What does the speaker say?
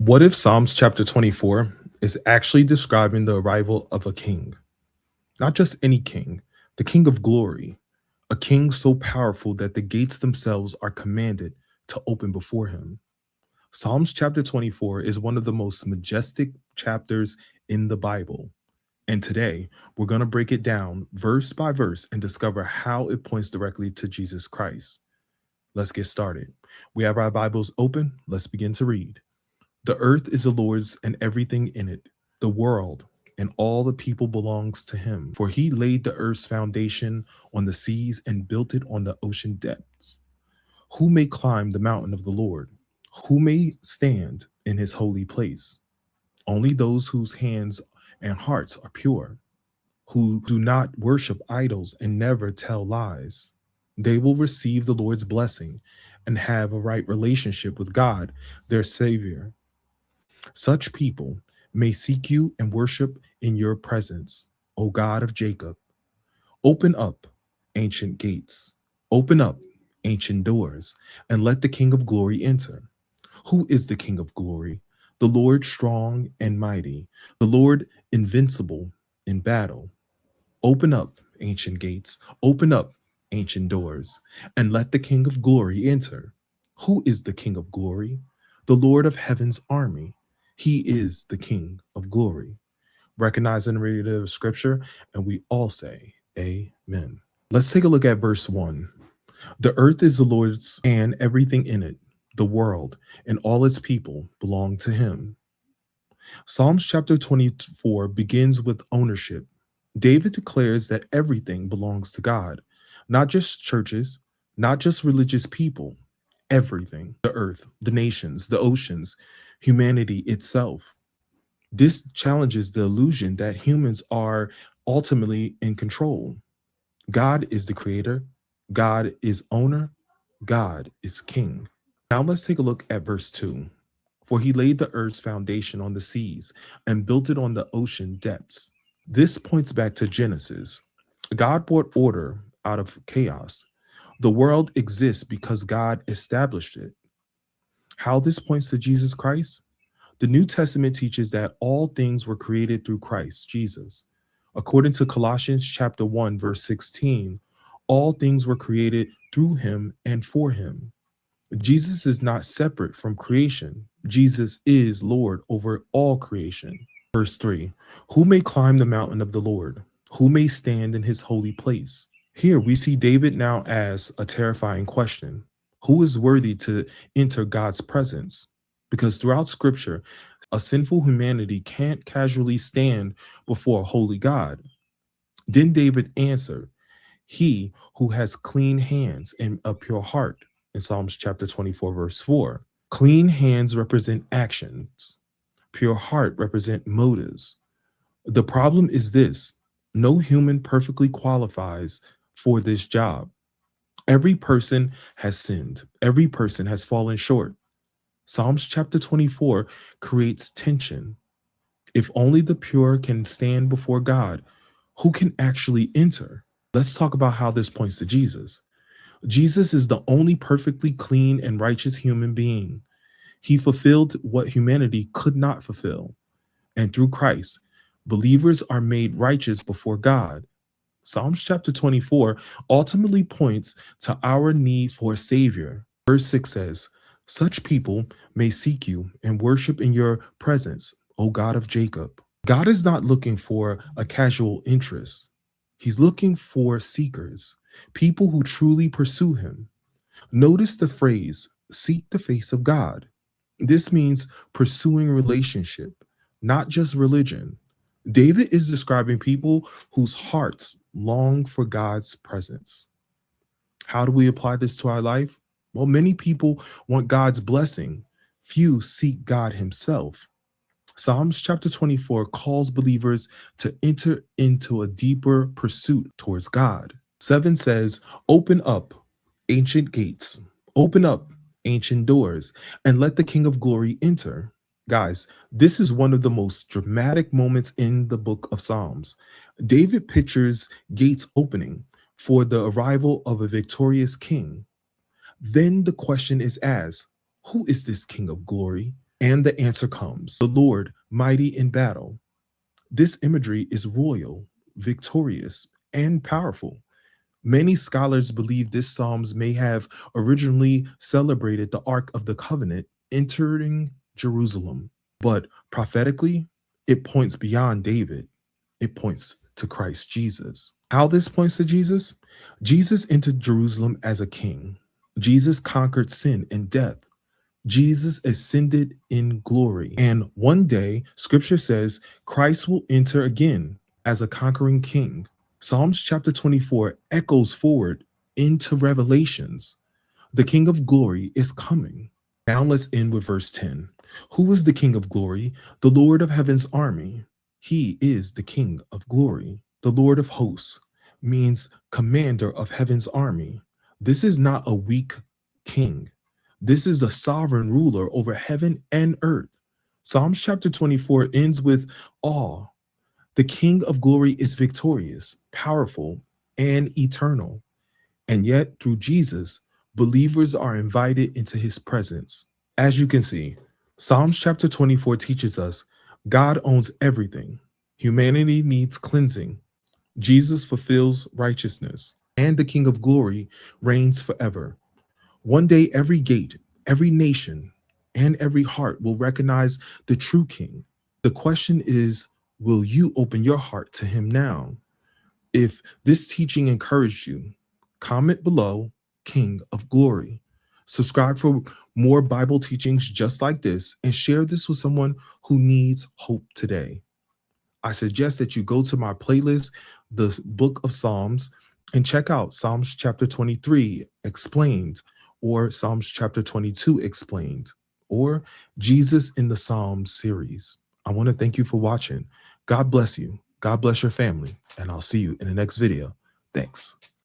What if Psalms chapter 24 is actually describing the arrival of a king? Not just any king, the king of glory, a king so powerful that the gates themselves are commanded to open before him. Psalms chapter 24 is one of the most majestic chapters in the Bible. And today, we're going to break it down verse by verse and discover how it points directly to Jesus Christ. Let's get started. We have our Bibles open. Let's begin to read. The earth is the Lord's and everything in it, the world and all the people belongs to him. For he laid the earth's foundation on the seas and built it on the ocean depths. Who may climb the mountain of the Lord? Who may stand in his holy place? Only those whose hands and hearts are pure, who do not worship idols and never tell lies. They will receive the Lord's blessing and have a right relationship with God, their Savior. Such people may seek you and worship in your presence, O God of Jacob. Open up ancient gates, open up ancient doors, and let the King of glory enter. Who is the King of glory? The Lord strong and mighty, the Lord invincible in battle. Open up ancient gates, open up ancient doors, and let the King of glory enter. Who is the King of glory? The Lord of heaven's army. He is the King of glory. Recognize and read of scripture, and we all say, Amen. Let's take a look at verse 1. The earth is the Lord's and everything in it, the world and all its people belong to him. Psalms chapter 24 begins with ownership. David declares that everything belongs to God, not just churches, not just religious people, everything, the earth, the nations, the oceans, humanity itself. This challenges the illusion that humans are ultimately in control. God is the creator, God is owner, God is king. Now let's take a look at verse 2. For he laid the earth's foundation on the seas and built it on the ocean depths. This points back to Genesis. God brought order out of chaos. The world exists because God established it. How this points to Jesus Christ? The New Testament teaches that all things were created through Christ Jesus. According to Colossians chapter 1, verse 16, all things were created through him and for him. Jesus is not separate from creation. Jesus is Lord over all creation. Verse 3, who may climb the mountain of the Lord? Who may stand in his holy place? Here we see David now ask a terrifying question. Who is worthy to enter God's presence? Because throughout scripture, a sinful humanity can't casually stand before a holy God. Then David answered, he who has clean hands and a pure heart, in Psalms chapter 24, verse 4. Clean hands represent actions. Pure heart represent motives. The problem is this: no human perfectly qualifies for this job. Every person has sinned. Every person has fallen short. Psalms chapter 24 creates tension. If only the pure can stand before God, who can actually enter? Let's talk about how this points to Jesus. Jesus is the only perfectly clean and righteous human being. He fulfilled what humanity could not fulfill. And through Christ, believers are made righteous before God. Psalms chapter 24 ultimately points to our need for a Savior. Verse 6 says, such people may seek you and worship in your presence, O God of Jacob. God is not looking for a casual interest. He's looking for seekers, people who truly pursue him. Notice the phrase, seek the face of God. This means pursuing relationship, not just religion. David is describing people whose hearts long for God's presence. How do we apply this to our life? Well, many people want God's blessing. Few seek God himself. Psalms chapter 24 calls believers to enter into a deeper pursuit towards God. 7 says, open up ancient gates, open up ancient doors, and let the King of glory enter. Guys, this is one of the most dramatic moments in the book of Psalms. David pictures gates opening for the arrival of a victorious king. Then the question is asked, who is this King of glory? And the answer comes: the Lord, mighty in battle. This imagery is royal, victorious, and powerful. Many scholars believe this Psalms may have originally celebrated the Ark of the Covenant entering Jerusalem, but prophetically, it points beyond David. It points to Christ Jesus. How this points to Jesus? Jesus entered Jerusalem as a king. Jesus conquered sin and death. Jesus ascended in glory. And one day, scripture says, Christ will enter again as a conquering king. Psalms chapter 24 echoes forward into Revelations. The King of Glory is coming. Now let's end with verse 10. Who is the King of Glory? The Lord of Heaven's army. He is the King of Glory. The Lord of Hosts means commander of heaven's army. This is not a weak king. This is the sovereign ruler over heaven and earth. Psalms chapter 24 ends with awe. The King of Glory is victorious, powerful, and eternal. And yet, through Jesus, believers are invited into his presence. As you can see, Psalms chapter 24 teaches us God owns everything. Humanity needs cleansing. Jesus fulfills righteousness, and the King of Glory reigns forever. One day, every gate, every nation, and every heart will recognize the true King. The question is, will you open your heart to him now? If this teaching encouraged you, comment below King of Glory. Subscribe for more Bible teachings just like this, and share this with someone who needs hope today. I suggest that you go to my playlist, the Book of Psalms, and check out Psalms chapter 23 explained, or Psalms chapter 22 explained, or Jesus in the Psalms series. I want to thank you for watching. God bless you. God bless your family, and I'll see you in the next video. Thanks.